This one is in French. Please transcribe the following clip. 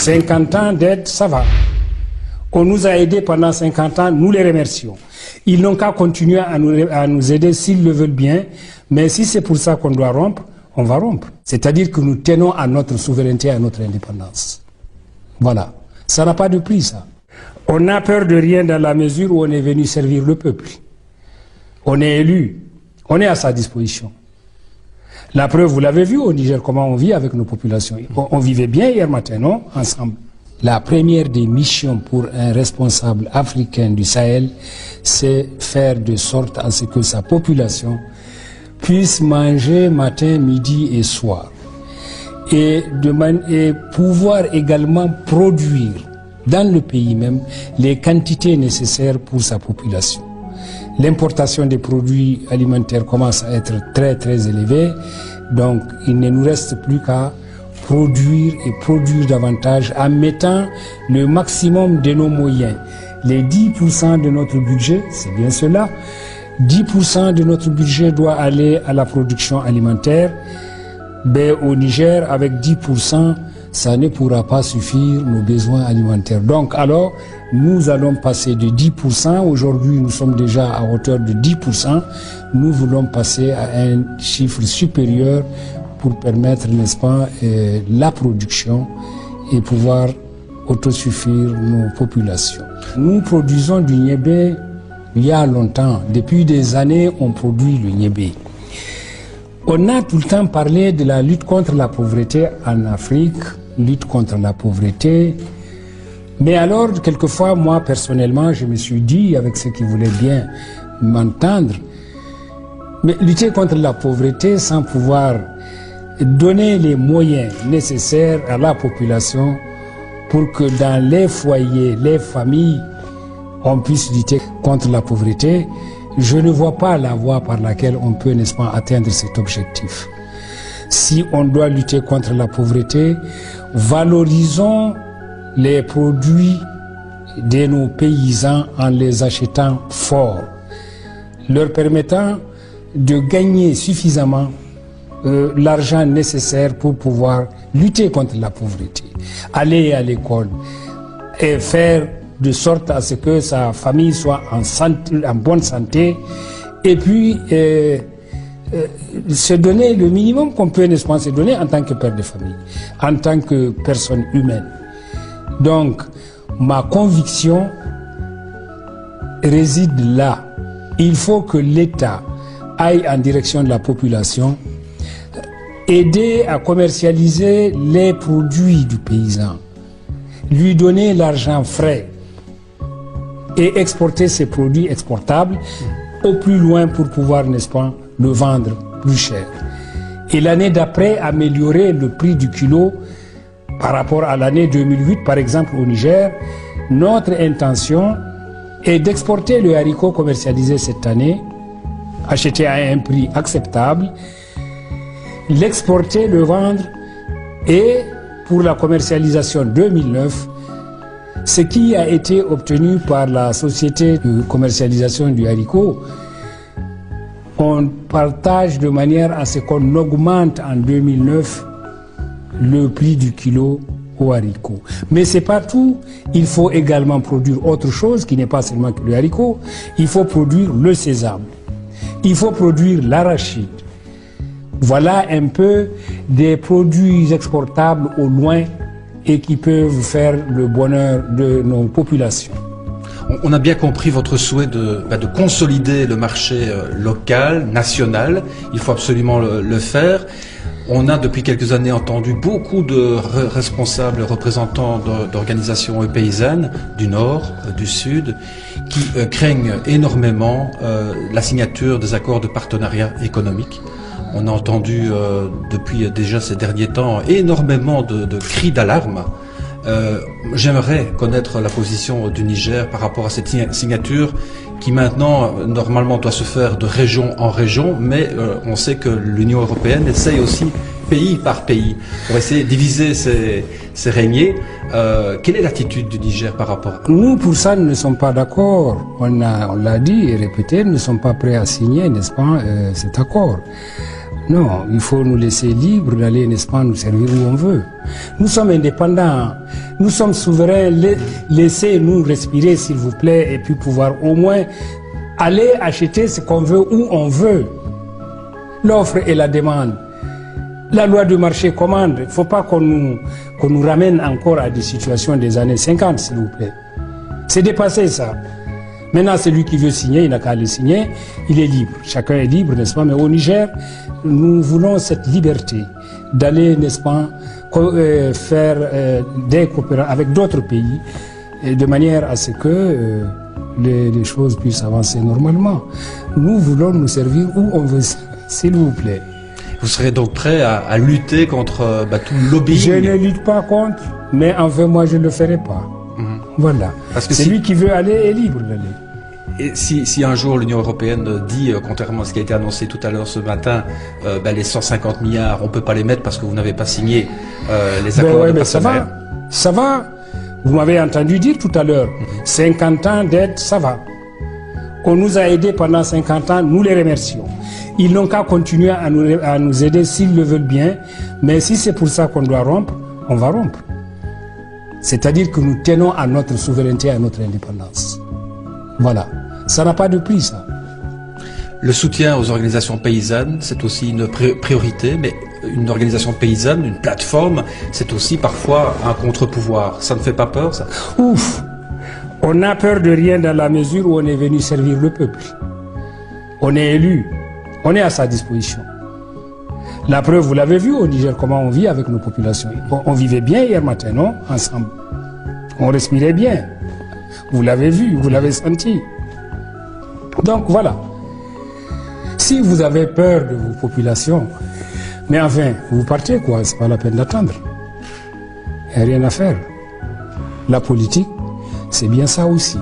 50 ans d'aide, ça va. On nous a aidés pendant 50 ans, nous les remercions. Ils n'ont qu'à continuer à nous aider s'ils le veulent bien, mais si c'est pour ça qu'on doit rompre, on va rompre. C'est-à-dire que nous tenons à notre souveraineté, à notre indépendance. Voilà. Ça n'a pas de prix, ça. On n'a peur de rien dans la mesure où on est venu servir le peuple. On est élu. On est à sa disposition. La preuve, vous l'avez vu au Niger, comment on vit avec nos populations. On vivait bien hier matin, non? Ensemble. La première des missions pour un responsable africain du Sahel, c'est faire de sorte à ce que sa population puisse manger matin, midi et soir. Et pouvoir également produire dans le pays même les quantités nécessaires pour sa population. L'importation des produits alimentaires commence à être très très élevée, donc il ne nous reste plus qu'à produire et produire davantage en mettant le maximum de nos moyens. Les 10% de notre budget, c'est bien cela, 10% de notre budget doit aller à la production alimentaire. Ben, au Niger, avec 10%, ça ne pourra pas suffire nos besoins alimentaires. Donc alors, nous allons passer de 10%, aujourd'hui nous sommes déjà à hauteur de 10%, nous voulons passer à un chiffre supérieur pour permettre, n'est-ce pas, la production et pouvoir autosuffire nos populations. Nous produisons du niébé il y a longtemps. Depuis des années, on produit le niébé. On a tout le temps parlé de la lutte contre la pauvreté en Afrique, lutte contre la pauvreté. Mais alors, quelquefois, moi, personnellement, je me suis dit, avec ceux qui voulaient bien m'entendre, mais lutter contre la pauvreté sans pouvoir donner les moyens nécessaires à la population pour que dans les foyers, les familles, on puisse lutter contre la pauvreté, je ne vois pas la voie par laquelle on peut, n'est-ce pas, atteindre cet objectif. Si on doit lutter contre la pauvreté, valorisons les produits de nos paysans en les achetant forts, leur permettant de gagner suffisamment l'argent nécessaire pour pouvoir lutter contre la pauvreté. Aller à l'école et faire de sorte à ce que sa famille soit en bonne santé et puis se donner le minimum qu'on peut, n'est-ce pas, se donner en tant que père de famille, en tant que personne humaine. Donc, ma conviction réside là. Il faut que l'État aille en direction de la population, aider à commercialiser les produits du paysan, lui donner l'argent frais et exporter ces produits exportables au plus loin pour pouvoir, n'est-ce pas, le vendre plus cher. Et l'année d'après, améliorer le prix du kilo par rapport à l'année 2008, par exemple au Niger. Notre intention est d'exporter le haricot commercialisé cette année, acheté à un prix acceptable, l'exporter, le vendre, et pour la commercialisation 2009, ce qui a été obtenu par la société de commercialisation du haricot, on partage de manière à ce qu'on augmente en 2009 le prix du kilo au haricot. Mais c'est pas tout, il faut également produire autre chose qui n'est pas seulement que le haricot. Il faut produire le sésame, il faut produire l'arachide. Voilà un peu des produits exportables au loin et qui peuvent faire le bonheur de nos populations. On a bien compris votre souhait de consolider le marché local, national. Il faut absolument le faire. On a depuis quelques années entendu beaucoup de responsables, représentants d'organisations paysannes du Nord, du Sud, qui craignent énormément la signature des accords de partenariat économique. On a entendu depuis déjà ces derniers temps énormément de cris d'alarme. J'aimerais connaître la position du Niger par rapport à cette signature qui maintenant normalement doit se faire de région en région, mais on sait que l'Union européenne essaye aussi pays par pays pour essayer de diviser ces régniers. Quelle est l'attitude du Niger par rapport à... Nous, pour ça, nous ne sommes pas d'accord. On l'a dit et répété, nous ne sommes pas prêts à signer, n'est-ce pas, cet accord. Non, il faut nous laisser libres d'aller, n'est-ce pas, nous servir où on veut. Nous sommes indépendants. Nous sommes souverains, laissez-nous respirer s'il vous plaît, et puis pouvoir au moins aller acheter ce qu'on veut où on veut. L'offre et la demande. La loi du marché commande. Il ne faut pas qu'on nous ramène encore à des situations des années 50, s'il vous plaît. C'est dépassé ça. Maintenant, celui qui veut signer, il n'a qu'à le signer, il est libre. Chacun est libre, n'est-ce pas? Mais au Niger, nous voulons cette liberté d'aller, n'est-ce pas, faire des coopérations avec d'autres pays, de manière à ce que les choses puissent avancer normalement. Nous voulons nous servir où on veut, s'il vous plaît. Vous serez donc prêt à lutter contre tout le lobbying? Je ne lutte pas contre, mais enfin moi je ne le ferai pas. Voilà. Parce que celui qui veut aller est libre d'aller. Et si un jour l'Union européenne dit, contrairement à ce qui a été annoncé tout à l'heure ce matin, les 150 milliards, on ne peut pas les mettre parce que vous n'avez pas signé les accords de partenariat. Ça va. Vous m'avez entendu dire tout à l'heure, 50 ans d'aide, ça va. On nous a aidés pendant 50 ans, nous les remercions. Ils n'ont qu'à continuer à nous aider s'ils le veulent bien, mais si c'est pour ça qu'on doit rompre, on va rompre. C'est-à-dire que nous tenons à notre souveraineté, à notre indépendance. Voilà. Ça n'a pas de prix, ça. Le soutien aux organisations paysannes, c'est aussi une priorité, mais une organisation paysanne, une plateforme, c'est aussi parfois un contre-pouvoir. Ça ne fait pas peur, ça? Ouf! On n'a peur de rien dans la mesure où on est venu servir le peuple. On est élu. On est à sa disposition. La preuve, vous l'avez vu au Niger, comment on vit avec nos populations. On vivait bien hier matin, non? Ensemble. On respirait bien. Vous l'avez vu, vous l'avez senti. Donc voilà. Si vous avez peur de vos populations, mais enfin, vous partez quoi, c'est pas la peine d'attendre. Il n'y a rien à faire. La politique, c'est bien ça aussi.